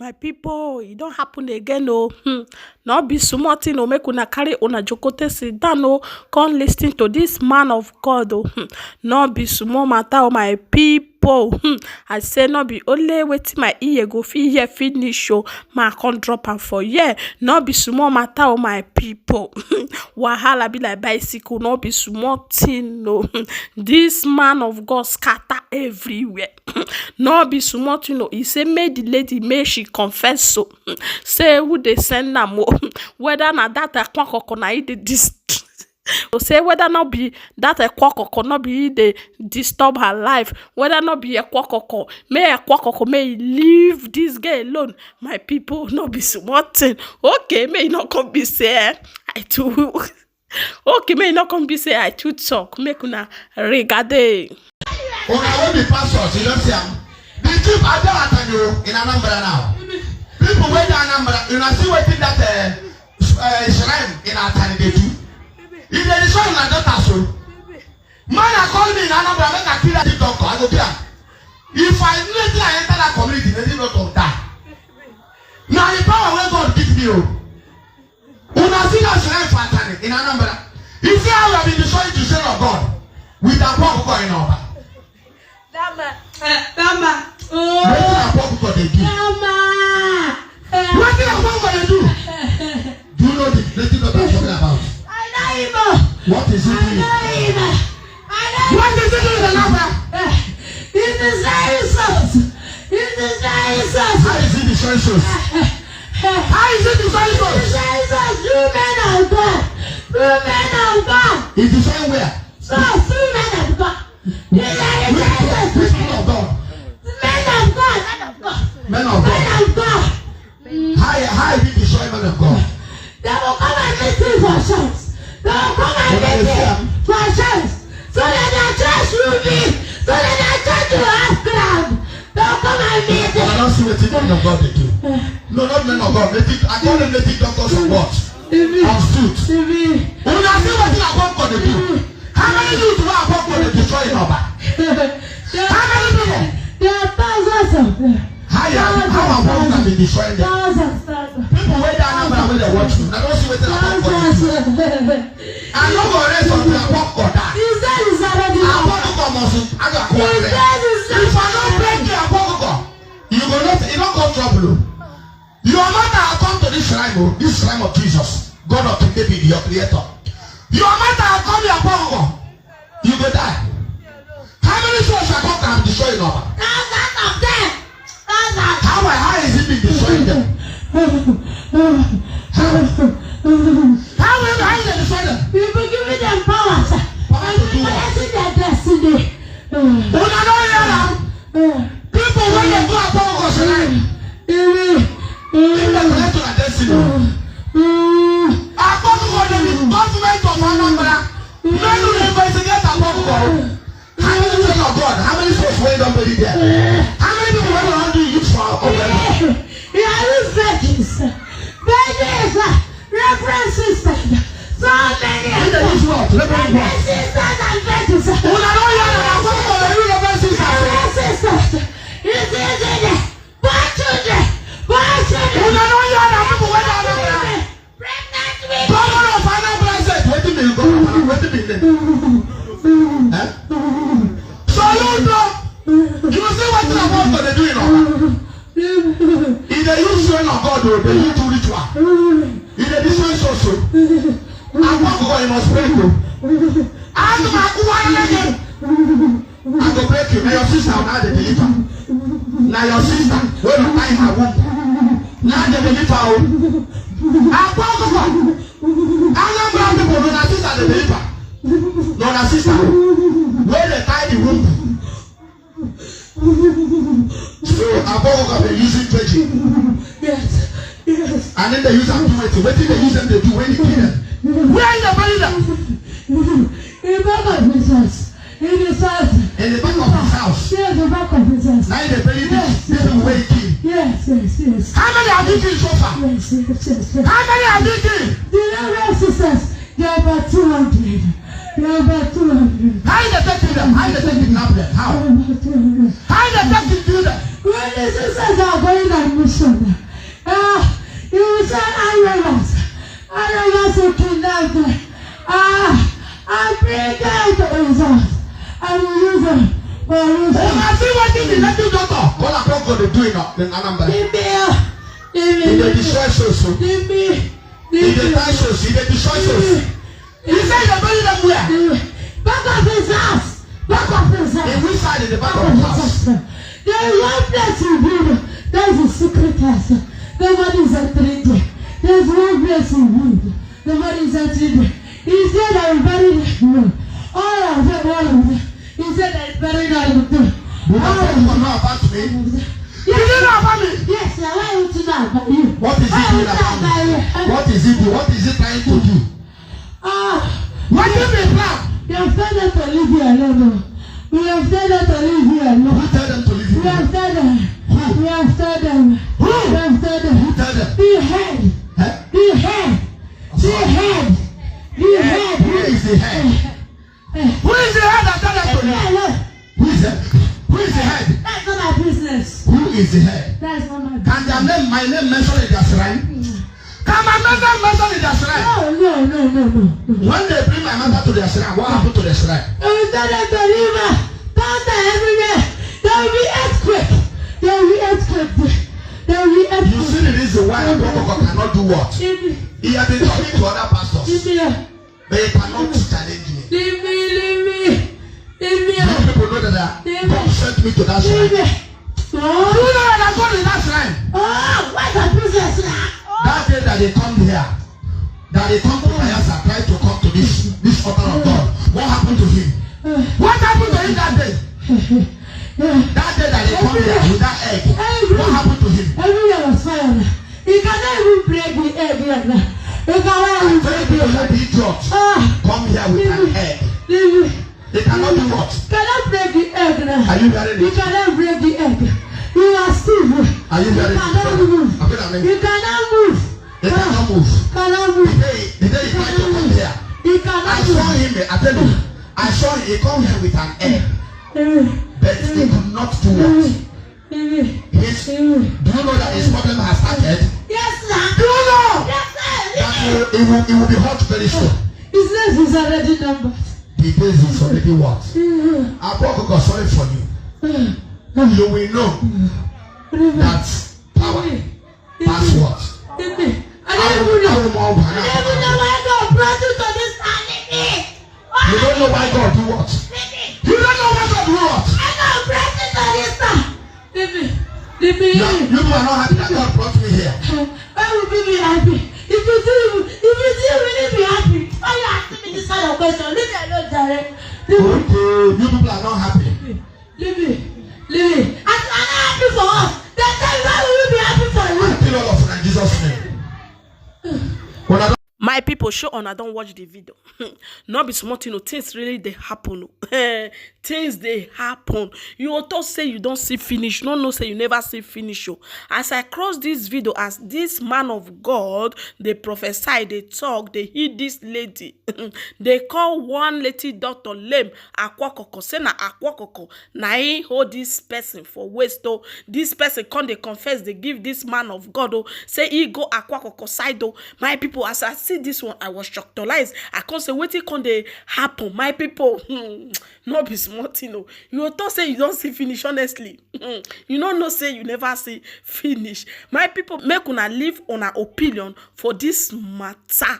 my people, it don't happen again, oh. Not be small thing, oh, make una carry una jokote sit down, oh, come listen to this man of God, oh. Not be small matter, oh, my people. I say not be only waiting my ear go fit here finish, oh, ma can't drop am for yeah. Not be small matter, oh, my people. Wahala be like bicycle, not be small thing, no. This man of God scatter everywhere. Not be small thing, no. He say make the lady make she confess so. Say who they send am, whether na that Akwa Okuku na this. So say whether not be that Akwa Okuku not be they disturb her life, whether not be Akwa Okuku, may Akwa Okuku may leave this girl alone. My people not be small thing. Okay, may not come be say I too. Okay, may not come be say I too talk. Make una regade. When I will be pastors, you don't see them. They keep Adoration in Anambra now. People wait in Anambra, you know, see what that shrine in Atani they do. If they destroy my daughter, so man, I call me in Anambra, make a kill the doctor. I go there. If I let I enter that community, they did not die. Now the power where God give me, when I see that shrine for Atani in Anambra, you see how we have been destroying the shrine of God with a power going over. Dama. Oh. What did Akwa Okuku they do? Dama. What did Akwa Okuku they do? Do you know the thing that I'm talking about? I know him. What is it doing? What is it doing in the number? It's the same sauce. It's the same sauce. How is it the same sauce? How is it the same sauce? The same sauce. Two men of God. Two men of God. It's the same where? So, two men of God. Men of God. Men of God. How is it destroy men of God? They will come and meet you for chance. They will come and meet you for chance. So that their church will be. So that their church will have ground. They will come and meet you. I don't see what the men of God they do. No, not men of God. I call them native doctors of what? On suit. When I see what the Akwa Okuku they do. How many youth do Akwa Okuku they destroy in Oba? How many people? There are thousands of them. How Akwa Okuku have been destroying them? People wait down and when they watch you. I don't see what the Akwa Okuku do. I know the rest of the Akwa Okuku that. Akwa Okuku must have a quarrel. If I don't break the Akwa Okuku, you will not, you don't come trouble. Your mother has come to this shrine of Jesus, God of King David, your creator. Your mother has come to Akwa Okuku, you will die. How many souls shall come and destroy your mother? Thousands of them. How is it being destroying them? How is it destroying them? We will give them powers. Power to do what? Their destiny. People when they go Akwa Okuku shrine, if they connect to their destiny. Akwa Okuku the government of Anambra, men will investigate Akwa Okuku. How many children of God? How many souls wait don't believe there? How many people went around doing it for Omenala? We are these virgins. Virgins, reverend sisters. So many of them. Reverend sisters and virgins. When I know you are Akwa Okuku, you reverend sisters. Reverend sisters. It's easy. Poor children. Poor children. When I know you are people went down there. Pregnant women. Governor of Anambra said, wait a minute, wait a minute. So you know, you see what the Akwa Okuku they do in Oba. If they use shrine of God, they use do ritual. If they destroy so, Akwa Okuku you must break you. I go break you. Now your sister will not deliver. Now your sister will not find her womb. Now they deliver. Akwa Okuku. Anambra people do not sister they deliver. No, na sister. Where they tie the womb. So Akwa Okuku they using virgin. Yes. And then they use authority. What did they use them to do when you kill them? Where is the believer? In the back of his house. In his house. In the back of his house. Yes, the back of his house. Now they believe this is where he killed. Yes. How many have you killed so far? Yes. How many have you killed? The reverend sisters, they are about 200. They are about 200. How is the taking them? How is the taking them? How? How is the taking do them? When the sisters are going on mission, You will send arrogance to kidnap them. I bring them to result. I will use them for reason. I see what you let you go. What I'm going to do in Anambra. In the destroy social. In the tie social. In the destroy social. You say you're burying them where? Back of his house. Back of his house. In which side is the back of his house? There is one place in Buddha. There is a secret house. Nobody is entering there. There is one place in Buddha. Nobody is entering there. He said I will bury them. All of them. He said I will bury them. You don't know about me? You don't know about me? Yes, I want you to know about you. What is it doing about me? What is it doing? What is it trying to do? What do you plan? You have told them to leave here alone. We have told them to leave here alone. Who tell them to leave here? We have told them. Who? We have told them. Who? We have told them. Who tell them? The head. Huh? The head. The head. The head. Who is the head? Who is the head that tell them to leave? Who is that? Who is the head? That's not my business. Who is the head? That's not my business. Can their name, my name mention in their shrine? Can my mother mention in their shrine? No. When they bring my mother to their shrine, what happened to their shrine? They will tell them to leave her. Thunder everywhere. There will be earthquake. There will be earthquake. There will be earthquake. You see the reason why Akwa Okuku cannot do what? He has been talking to other pastors, but he cannot challenge me. Leave me. Many people know that God sent me to that shrine. Do you know that I go to that shrine? What's the business now? That day that they come here, that they come to my house and try to come to this altar of God, what happened to him? What happened to him that day? That day that they come here with that egg, what happened to him? Everywhere was fire. He cannot even break the egg yet. He cannot even break the egg. The idiot come here with an egg. They cannot do what? Cannot break the egg now. Are you hearing You it? cannot break the egg. You are still. Are you hearing You cannot move. it? You cannot move. They cannot move. Cannot move. The day he tried to come here, You I cannot saw move. him, I tell you, I saw him, he come here with an egg, but he could not do what? Do you know that his problem has started? Yes, sir. Do you know Yes, sir. that it will be hot very soon? His name is already numbered. The days is already what? Akwa Okuku, sorry for you. You will know that power pass what? I don't even know why God brought you to this family. You don't know why God do what? You don't know why God do what? I don't brought you to this family. Leave me. You are not happy that God brought me here. I will be happy. If you do really be happy, why you asking me this kind of question? Leave me alone, Jared. Okay, you people are not happy. Leave me. I'm not happy for us. Then why will we be happy for you? I kill all of you in Jesus' name. When I don't My people, show on I don't watch the video. Not be smart, things really they happen. Things they happen. You auto say you don't see finish. No, say you never see finish. As I cross this video, as this man of God, they prophesy, they talk, they hear this lady. They call one lady Dr. Lem Akwa Okuku. Say na Akwa Okuku. Na he hold this person for waste. Oh, this person come they confess, they give this man of God. Oh, say he go Akwa Okuku side. Oh, my people, as I see this one, I was shocked. I can't say what it can they happen. My people, not be smart. You don't say you don't see finish. Honestly, you don't know say you never see finish. My people, make una live on an opinion for this matter.